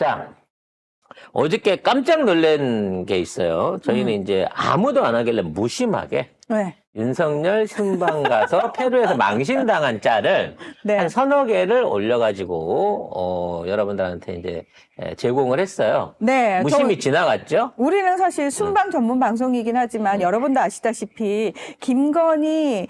자, 어저께 깜짝 놀란 게 있어요. 저희는 이제 아무도 안 하길래 무심하게 네. 윤석열 순방 가서 페루에서 망신당한 짤을 네. 한 서너 개를 올려가지고 여러분들한테 이제 제공을 했어요. 네. 무심히 지나갔죠? 우리는 사실 순방 전문 방송이긴 하지만 여러분도 아시다시피 굉장히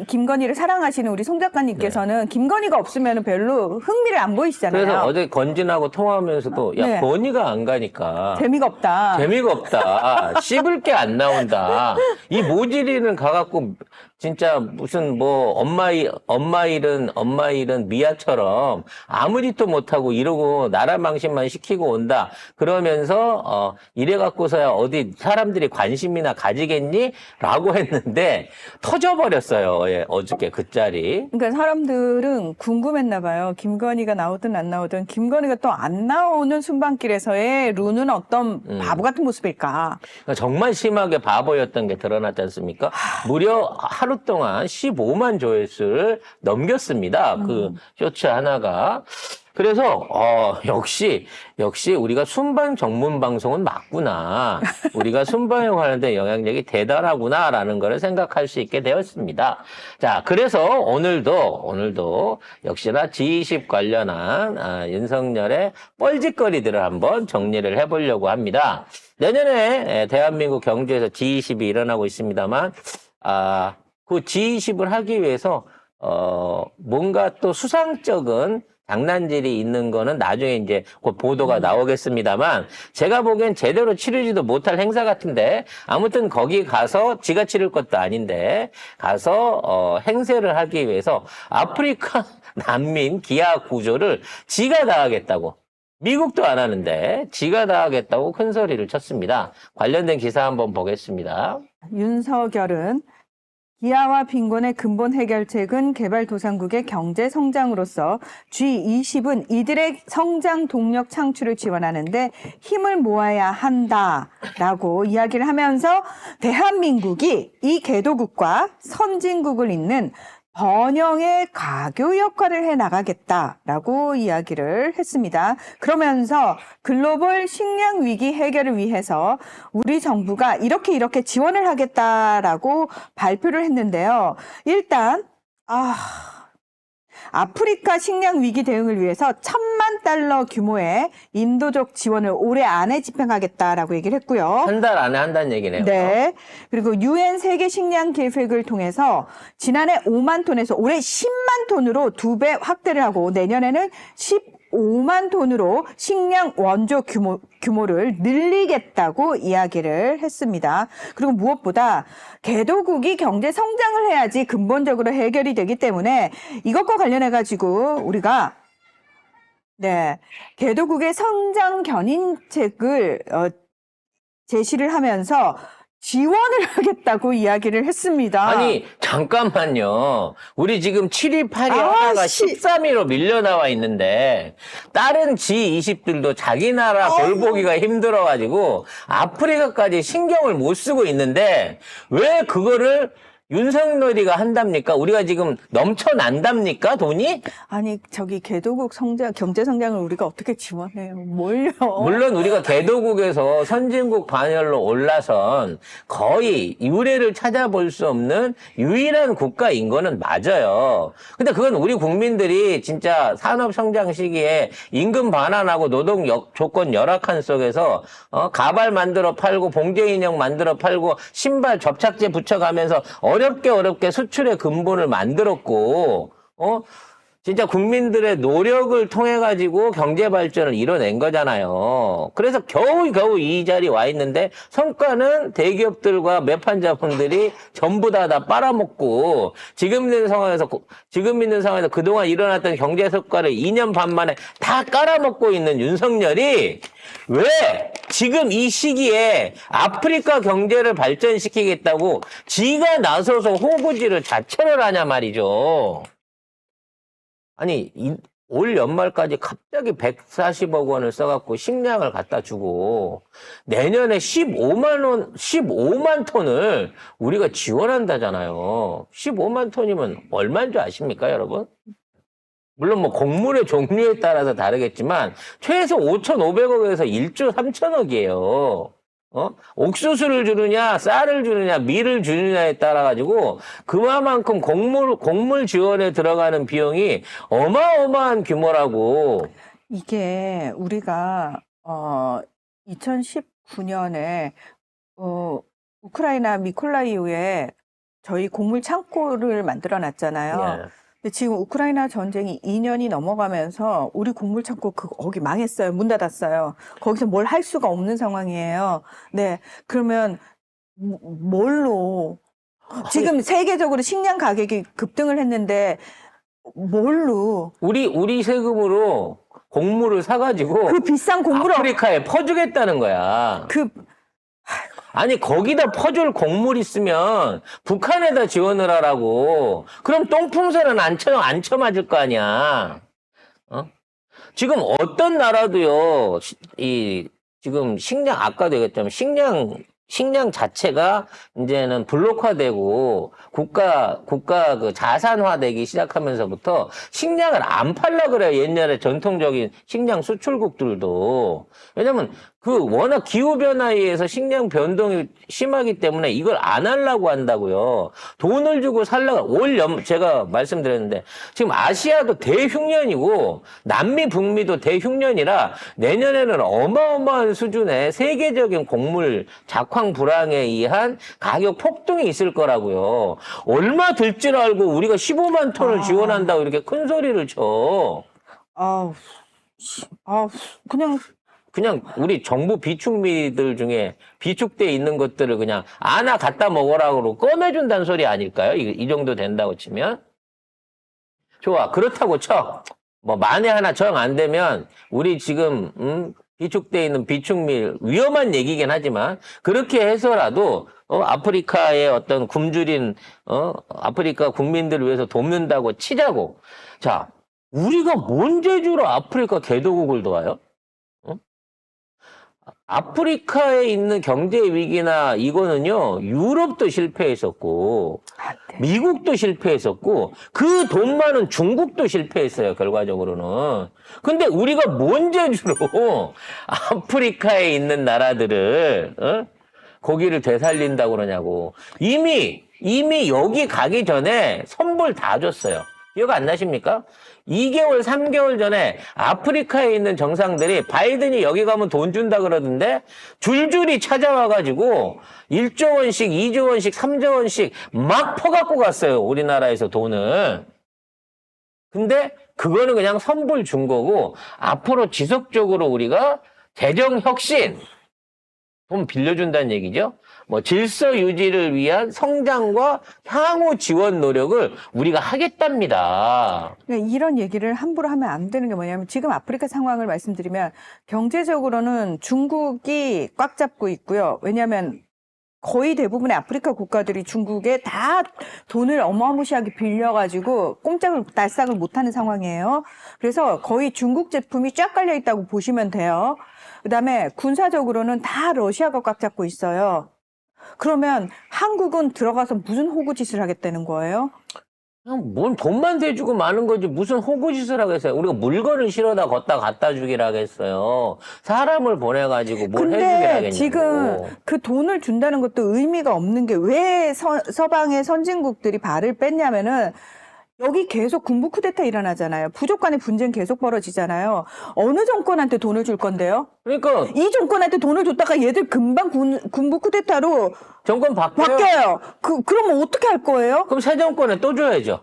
김건희를 사랑하시는 우리 송 작가님께서는 김건희가 없으면 별로 흥미를 안 보이시잖아요. 그래서 어제 건진하고 통화하면서도 야, 네. 건희가 안 가니까 재미가 없다. 재미가 없다. 씹을 게 안 나온다. 이 모질이는 가갖고 진짜 무슨 뭐 엄마 일은 미아처럼 아무 짓도 못하고 이러고 나라 망신만 시키고 온다. 그러면서 이래 갖고서야 어디 사람들이 관심이나 가지겠니? 라고 했는데 터져버렸어요. 예, 어저께 그 짤이. 그러니까 사람들은 궁금했나 봐요. 김건희가 나오든 안 나오든 김건희가 또 안 나오는 순방길에서의 룬은 어떤 바보 같은 모습일까? 그러니까 정말 심하게 바보였던 게 드러났지 않습니까? 무려 하루 동안 15만 조회수를 넘겼습니다. 그 쇼츠 하나가. 그래서 역시 우리가 순방 전문 방송은 맞구나. 우리가 순방에 관련된 영향력이 대단하구나라는 것을 생각할 수 있게 되었습니다. 자, 그래서 오늘도 역시나 G20 관련한 윤석열의 뻘짓거리들을 한번 정리를 해보려고 합니다. 내년에 대한민국 경제에서 G20이 일어나고 있습니다만 그 G20을 하기 위해서 뭔가 또 수상적인 장난질이 있는 거는 나중에 이제 곧 보도가 나오겠습니다만 제가 보기엔 제대로 치르지도 못할 행사 같은데 아무튼 거기 가서 지가 치를 것도 아닌데 가서 행세를 하기 위해서 아프리카 난민 기아 구조를 지가 다 하겠다고 미국도 안 하는데 지가 다 하겠다고 큰 소리를 쳤습니다. 관련된 기사 한번 보겠습니다. 윤석열은 기아와 빈곤의 근본 해결책은 개발도상국의 경제 성장으로서 G20은 이들의 성장 동력 창출을 지원하는데 힘을 모아야 한다라고 이야기를 하면서 대한민국이 이 개도국과 선진국을 잇는 번영의 가교 역할을 해나가겠다라고 이야기를 했습니다. 그러면서 글로벌 식량 위기 해결을 위해서 우리 정부가 이렇게 지원을 하겠다라고 발표를 했는데요. 일단 아프리카 식량 위기 대응을 위해서 $1000만 규모의 인도적 지원을 올해 안에 집행하겠다라고 얘기를 했고요. 한 달 안에 한다는 얘기네요. 네. 그리고 UN 세계 식량 계획을 통해서 지난해 5만 톤에서 올해 10만 톤으로 2배 확대를 하고 내년에는 15만 톤으로 식량 원조 규모를 늘리겠다고 이야기를 했습니다. 그리고 무엇보다 개도국이 경제 성장을 해야지 근본적으로 해결이 되기 때문에 이것과 관련해가지고 우리가 개도국의 성장 견인책을 제시를 하면서 지원을 하겠다고 이야기를 했습니다. 아니 잠깐만요. 우리 지금 7위, 8위 하다가 13위로 밀려나와 있는데 다른 G20들도 자기 나라 돌보기가 힘들어가지고 아프리카까지 신경을 못 쓰고 있는데 왜 그거를 윤석열이가 한답니까? 우리가 지금 넘쳐난답니까? 돈이? 아니 저기 개도국 경제 성장을 우리가 어떻게 지원해요? 뭘요? 물론 우리가 개도국에서 선진국 반열로 올라선 거의 유례를 찾아볼 수 없는 유일한 국가인 거는 맞아요. 근데 그건 우리 국민들이 진짜 산업 성장 시기에 임금 반환하고 노동 조건 열악한 속에서 가발 만들어 팔고 봉제 인형 만들어 팔고 신발 접착제 붙여가면서 어렵게 수출의 근본을 만들었고, 진짜 국민들의 노력을 통해가지고 경제 발전을 이뤄낸 거잖아요. 그래서 겨우 이 자리에 와 있는데 성과는 대기업들과 매판자분들이 전부 다 빨아먹고 지금 있는 상황에서 그동안 일어났던 경제 성과를 2년 반 만에 다 깔아먹고 있는 윤석열이 왜 지금 이 시기에 아프리카 경제를 발전시키겠다고 지가 나서서 호구질을 자처를 하냐 말이죠. 아니 올 연말까지 갑자기 140억 원을 써갖고 식량을 갖다 주고 내년에 15만 톤을 우리가 지원한다잖아요. 15만 톤이면 얼마인 줄 아십니까, 여러분? 물론 뭐 곡물의 종류에 따라서 다르겠지만 최소 5,500억에서 1조 3천억이에요. 옥수수를 주느냐, 쌀을 주느냐, 밀을 주느냐에 따라 가지고 그만큼 곡물 지원에 들어가는 비용이 어마어마한 규모라고. 이게 우리가 2019년에 우크라이나 미콜라이오에 저희 곡물 창고를 만들어 놨잖아요. 예. 근데 지금 우크라이나 전쟁이 2년이 넘어가면서 우리 곡물 창고 거기 망했어요. 문 닫았어요. 거기서 뭘 할 수가 없는 상황이에요. 네. 그러면 뭘로 지금 세계적으로 식량 가격이 급등을 했는데 뭘로 우리 세금으로 곡물을 사가지고 그 비싼 곡물을 아프리카에 퍼주겠다는 거야. 아니 거기다 퍼줄 곡물 있으면 북한에다 지원을 하라고. 그럼 똥풍선은 안 쳐맞을 거 아니야. 지금 어떤 나라도요. 지금 식량 아까도 얘기했지만 식량 자체가 이제는 블록화되고 국가 그 자산화되기 시작하면서부터 식량을 안 팔라 그래요. 옛날에 전통적인 식량 수출국들도. 왜냐면 워낙 기후변화에 의해서 식량 변동이 심하기 때문에 이걸 안 하려고 한다고요. 돈을 주고 제가 말씀드렸는데, 지금 아시아도 대흉년이고, 남미, 북미도 대흉년이라 내년에는 어마어마한 수준의 세계적인 곡물 작황 불황에 의한 가격 폭등이 있을 거라고요. 얼마 들 줄 알고 우리가 15만 톤을 지원한다고 이렇게 큰 소리를 쳐. 그냥 우리 정부 비축미들 중에 비축돼 있는 것들을 그냥 하나 갖다 먹으라고 꺼내준다는 소리 아닐까요? 이 정도 된다고 치면. 좋아. 그렇다고 쳐. 뭐 만에 하나 정 안 되면 우리 지금 비축돼 있는 비축밀 위험한 얘기긴 하지만 그렇게 해서라도 아프리카의 어떤 굶주린 아프리카 국민들을 위해서 돕는다고 치자고. 자, 우리가 뭔 재주로 아프리카 개도국을 도와요? 아프리카에 있는 경제 위기나 이거는요, 유럽도 실패했었고, 미국도 실패했었고, 그 돈 많은 중국도 실패했어요, 결과적으로는. 근데 우리가 뭔 재주로 아프리카에 있는 나라들을, 거기를 되살린다고 그러냐고. 이미 여기 가기 전에 선물 다 줬어요. 기억 안 나십니까? 2개월, 3개월 전에 아프리카에 있는 정상들이 바이든이 여기 가면 돈 준다 그러던데 줄줄이 찾아와가지고 1조 원씩, 2조 원씩, 3조 원씩 막 퍼갖고 갔어요. 우리나라에서 돈을. 근데 그거는 그냥 선불 준 거고 앞으로 지속적으로 우리가 재정혁신 돈 빌려준다는 얘기죠. 뭐 질서 유지를 위한 성장과 향후 지원 노력을 우리가 하겠답니다. 이런 얘기를 함부로 하면 안 되는 게 뭐냐면 지금 아프리카 상황을 말씀드리면 경제적으로는 중국이 꽉 잡고 있고요. 왜냐하면 거의 대부분의 아프리카 국가들이 중국에 다 돈을 어마무시하게 빌려가지고 꼼짝을 날싹을 못하는 상황이에요. 그래서 거의 중국 제품이 쫙 깔려 있다고 보시면 돼요. 그다음에 군사적으로는 다 러시아가 꽉 잡고 있어요. 그러면 한국은 들어가서 무슨 호구짓을 하겠다는 거예요? 그냥 뭔 돈만 대주고 마는 거지 무슨 호구짓을 하겠어요. 우리가 물건을 실어다 걷다 갖다 주기를 하겠어요. 사람을 보내가지고 뭘 해주기를 하겠냐고. 근데 지금 그 돈을 준다는 것도 의미가 없는 게 왜 서방의 선진국들이 발을 뺐냐면은 여기 계속 군부 쿠데타 일어나잖아요. 부족 간의 분쟁 계속 벌어지잖아요. 어느 정권한테 돈을 줄 건데요? 그러니까 이 정권한테 돈을 줬다가 얘들 금방 군부 쿠데타로 정권 바뀌어요. 그러면 어떻게 할 거예요? 그럼 새 정권에 또 줘야죠.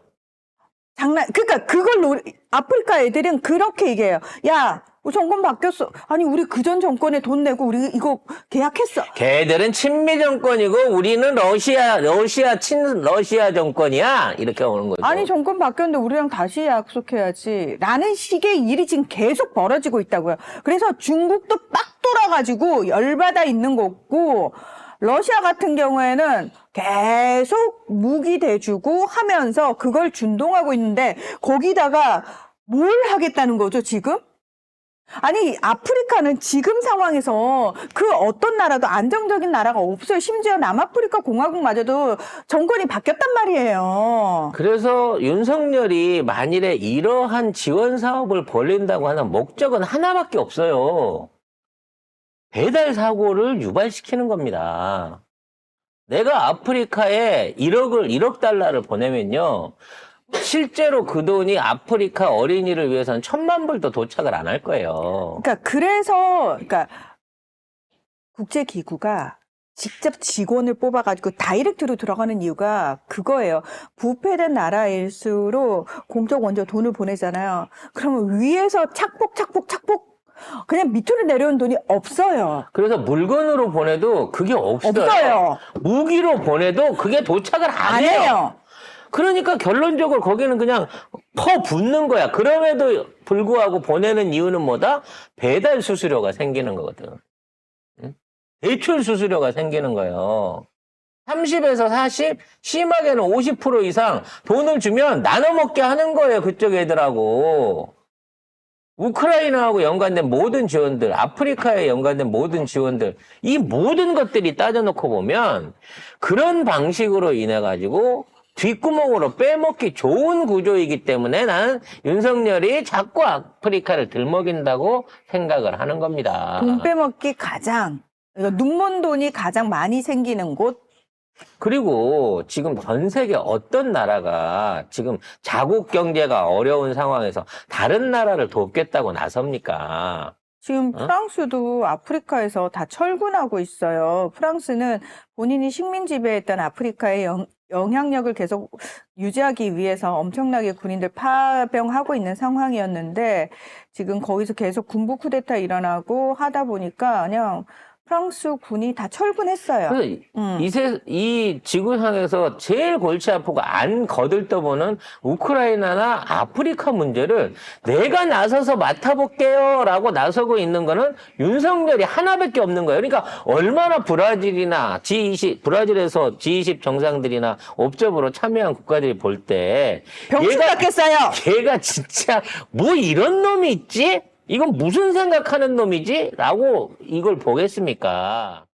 그러니까 그걸 아프리카 애들은 그렇게 얘기해요. 야, 정권 바뀌었어. 아니, 우리 그전 정권에 돈 내고 우리 이거 계약했어. 걔들은 친미 정권이고 우리는 러시아 정권이야. 이렇게 오는 거죠. 아니, 정권 바뀌었는데 우리랑 다시 약속해야지. 라는 식의 일이 지금 계속 벌어지고 있다고요. 그래서 중국도 빡 돌아가지고 열받아 있는 거고, 러시아 같은 경우에는 계속 무기 대주고 하면서 그걸 준동하고 있는데, 거기다가 뭘 하겠다는 거죠, 지금? 아니, 아프리카는 지금 상황에서 그 어떤 나라도 안정적인 나라가 없어요. 심지어 남아프리카 공화국마저도 정권이 바뀌었단 말이에요. 그래서 윤석열이 만일에 이러한 지원 사업을 벌린다고 하는 목적은 하나밖에 없어요. 배달 사고를 유발시키는 겁니다. 내가 아프리카에 1억 달러를 보내면요. 실제로 그 돈이 아프리카 어린이를 위해서는 1,000만 불도 도착을 안 할 거예요. 그러니까 국제기구가 직접 직원을 뽑아가지고 다이렉트로 들어가는 이유가 그거예요. 부패된 나라일수록 공적 원조 돈을 보내잖아요. 그러면 위에서 착복 그냥 밑으로 내려온 돈이 없어요. 그래서 물건으로 보내도 그게 없어요. 없어요. 무기로 보내도 그게 도착을 안 안 해요. 해요. 그러니까 결론적으로 거기는 그냥 퍼붓는 거야. 그럼에도 불구하고 보내는 이유는 뭐다? 배달 수수료가 생기는 거거든. 응? 대출 수수료가 생기는 거예요. 30에서 40, 심하게는 50% 이상 돈을 주면 나눠 먹게 하는 거예요. 그쪽 애들하고. 우크라이나하고 연관된 모든 지원들, 아프리카에 연관된 모든 지원들, 이 모든 것들이 따져놓고 보면 그런 방식으로 인해 가지고 뒷구멍으로 빼먹기 좋은 구조이기 때문에 나는 윤석열이 자꾸 아프리카를 들먹인다고 생각을 하는 겁니다. 돈 빼먹기 눈먼 돈이 가장 많이 생기는 곳. 그리고 지금 전 세계 어떤 나라가 지금 자국 경제가 어려운 상황에서 다른 나라를 돕겠다고 나섭니까? 지금 프랑스도 아프리카에서 다 철군하고 있어요. 프랑스는 본인이 식민 지배했던 아프리카의 영향력을 계속 유지하기 위해서 엄청나게 군인들 파병하고 있는 상황이었는데 지금 거기서 계속 군부 쿠데타 일어나고 하다 보니까 그냥 프랑스 군이 다 철군했어요. 이 지구상에서 제일 골치 아프고 안 거들떠보는 우크라이나나 아프리카 문제를 내가 나서서 맡아볼게요 라고 나서고 있는 거는 윤석열이 하나밖에 없는 거예요. 그러니까 얼마나 브라질이나 브라질에서 G20 정상들이나 옵저버로 참여한 국가들이 볼 때 병충 같겠어요. 얘가 진짜 뭐 이런 놈이 있지? 이건 무슨 생각하는 놈이지? 라고 이걸 보겠습니까?